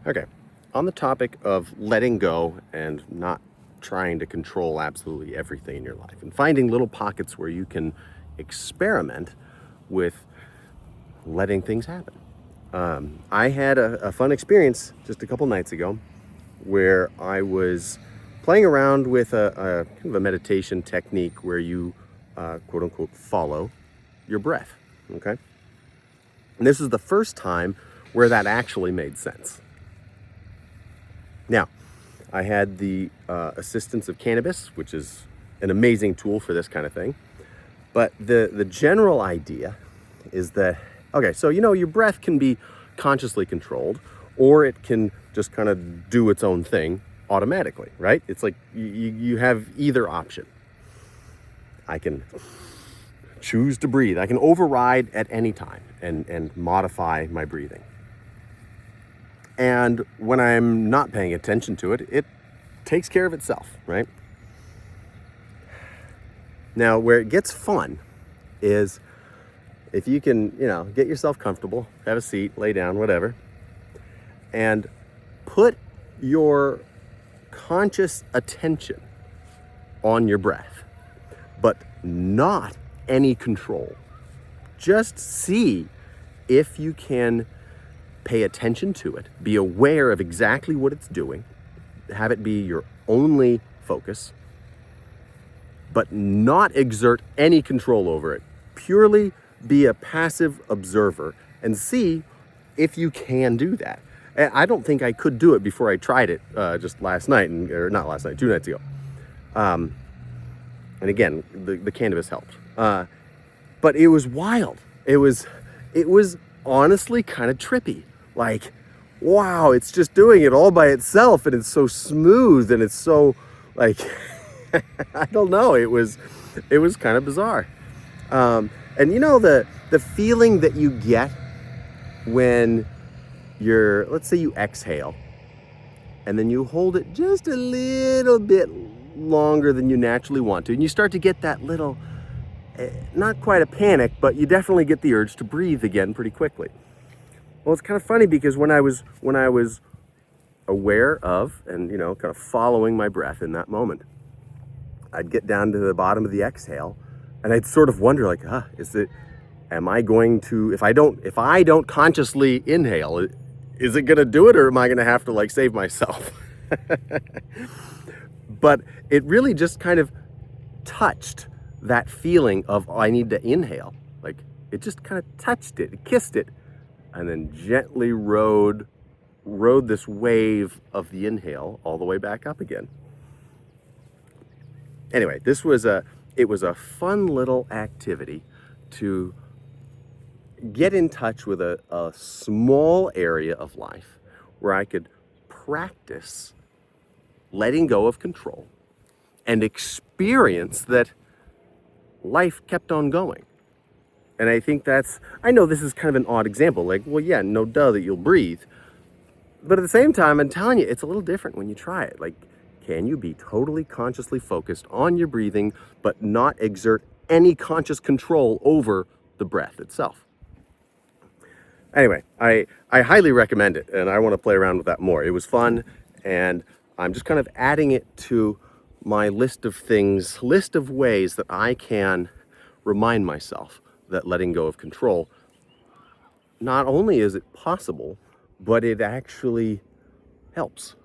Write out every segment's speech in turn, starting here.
Okay, on the topic of letting go and not trying to control absolutely everything in your life and finding little pockets where you can experiment with letting things happen. I had a fun experience just a couple nights ago where I was playing around with a kind of a meditation technique where you quote unquote follow your breath. Okay, and this is the first time where that actually made sense. Now, I had the assistance of cannabis, which is an amazing tool for this kind of thing. But the general idea is that, okay, so your breath can be consciously controlled, or it can just kind of do its own thing automatically, right? It's like you have either option. I can choose to breathe. I can override at any time and modify my breathing. And when I'm not paying attention to it, it takes care of itself, right? Now, where it gets fun is if you can, get yourself comfortable, have a seat, lay down, whatever, and put your conscious attention on your breath, but not any control. Just see if you can pay attention to it, be aware of exactly what it's doing, have it be your only focus, but not exert any control over it. Purely be a passive observer and see if you can do that. And I don't think I could do it before I tried it just last night, or not last night, 2 nights ago. And again, the cannabis helped. But it was wild. It was honestly kind of trippy. Like, wow, it's just doing it all by itself, and it's so smooth, and it's so, like, I don't know, it was kind of bizarre. And the feeling that you get when let's say you exhale, and then you hold it just a little bit longer than you naturally want to, and you start to get that little, not quite a panic, but you definitely get the urge to breathe again pretty quickly. Well, it's kind of funny because when I was aware of and kind of following my breath in that moment, I'd get down to the bottom of the exhale, and I'd sort of wonder, like, am I going to, if I don't consciously inhale, is it going to do it, or am I going to have to like save myself? But it really just kind of touched that feeling of, I need to inhale. Like, it just kind of touched it, it kissed it, and then gently rode this wave of the inhale all the way back up again. Anyway, it was a fun little activity to get in touch with a small area of life where I could practice letting go of control and experience that life kept on going. And I think I know this is kind of an odd example, like, well, yeah, no duh that you'll breathe. But at the same time, I'm telling you, it's a little different when you try it. Like, can you be totally consciously focused on your breathing, but not exert any conscious control over the breath itself? Anyway, I highly recommend it, and I want to play around with that more. It was fun, and I'm just kind of adding it to my list of ways that I can remind myself that letting go of control, not only is it possible, but it actually helps.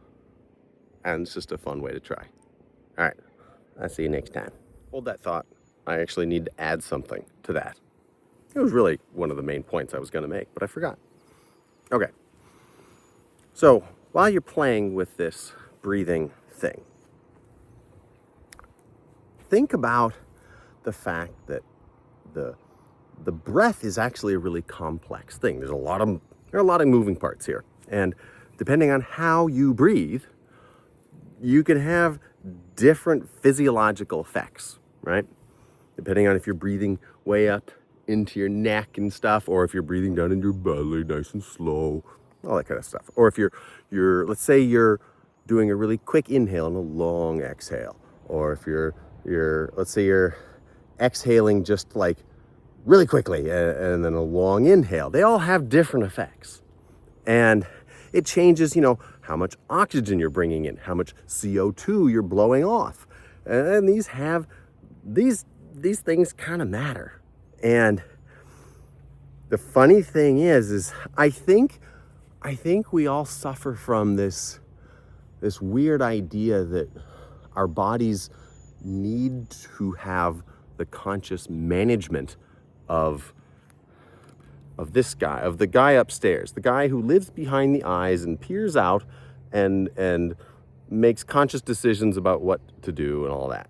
And it's just a fun way to try. All right, I'll see you next time. Hold that thought. I actually need to add something to that. It was really one of the main points I was going to make, but I forgot. Okay. So while you're playing with this breathing thing, think about the fact that the breath is actually a really complex thing. There are a lot of moving parts here, and depending on how you breathe, you can have different physiological effects, right? Depending on if you're breathing way up into your neck and stuff, or if you're breathing down in your belly nice and slow, all that kind of stuff. Or if you're let's say you're doing a really quick inhale and a long exhale, or if let's say you're exhaling just like really quickly and then a long inhale. They all have different effects. And It changes, how much oxygen you're bringing in, how much CO2 you're blowing off. And these things kind of matter. And the funny thing is I think we all suffer from this weird idea that our bodies need to have the conscious management of the guy upstairs, the guy who lives behind the eyes and peers out and makes conscious decisions about what to do and all that.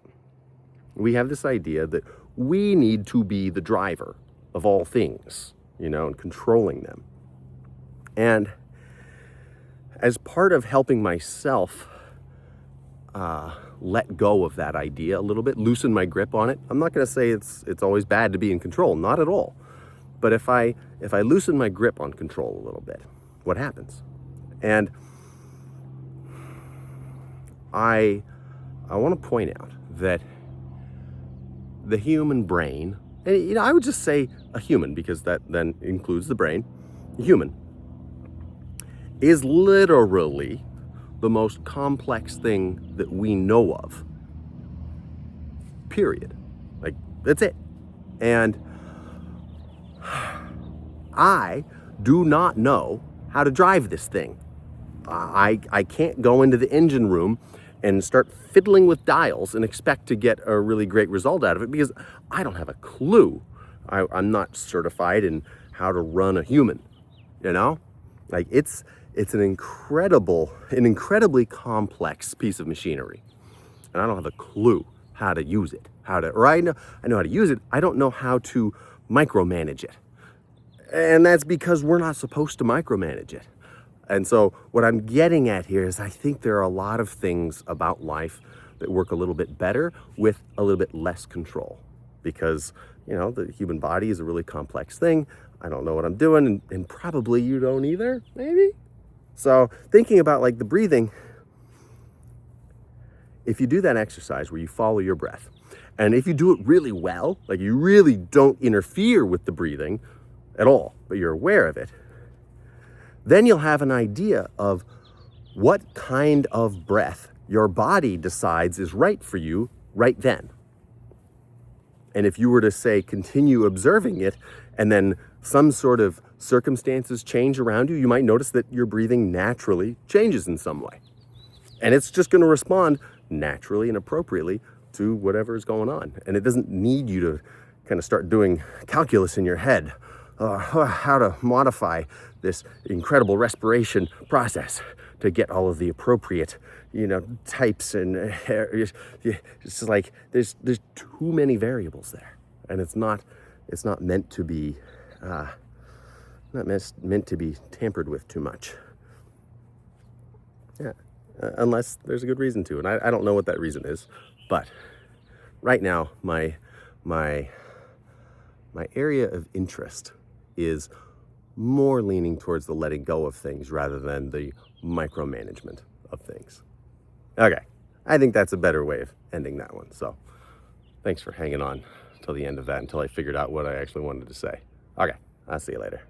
We have this idea that we need to be the driver of all things, and controlling them. And as part of helping myself let go of that idea a little bit, loosen my grip on it, I'm not going to say it's always bad to be in control, not at all. But if I loosen my grip on control a little bit, what happens? And I want to point out that the human brain, and I would just say a human because that then includes the brain, a human is literally the most complex thing that we know of. Period. Like, that's it. And I do not know how to drive this thing. I can't go into the engine room and start fiddling with dials and expect to get a really great result out of it because I don't have a clue. I'm not certified in how to run a human, Like it's an incredibly complex piece of machinery. And I don't have a clue how to use it. I know how to use it. I don't know how to micromanage it. And that's because we're not supposed to micromanage it. And so what I'm getting at here is I think there are a lot of things about life that work a little bit better with a little bit less control. Because, the human body is a really complex thing. I don't know what I'm doing, and probably you don't either, maybe? So thinking about like the breathing, if you do that exercise where you follow your breath, and if you do it really well, like you really don't interfere with the breathing at all, but you're aware of it, then you'll have an idea of what kind of breath your body decides is right for you right then. And if you were to say, continue observing it, and then some sort of circumstances change around you, you might notice that your breathing naturally changes in some way. And it's just going to respond naturally and appropriately to whatever is going on. And it doesn't need you to kind of start doing calculus in your head, how to modify this incredible respiration process to get all of the appropriate, types and it's like there's too many variables there, and it's not meant to be meant to be tampered with too much. Yeah, unless there's a good reason to, and I don't know what that reason is, but right now my area of interest is more leaning towards the letting go of things rather than the micromanagement of things. Okay, I think that's a better way of ending that one. So thanks for hanging on till the end of that until I figured out what I actually wanted to say. Okay, I'll see you later.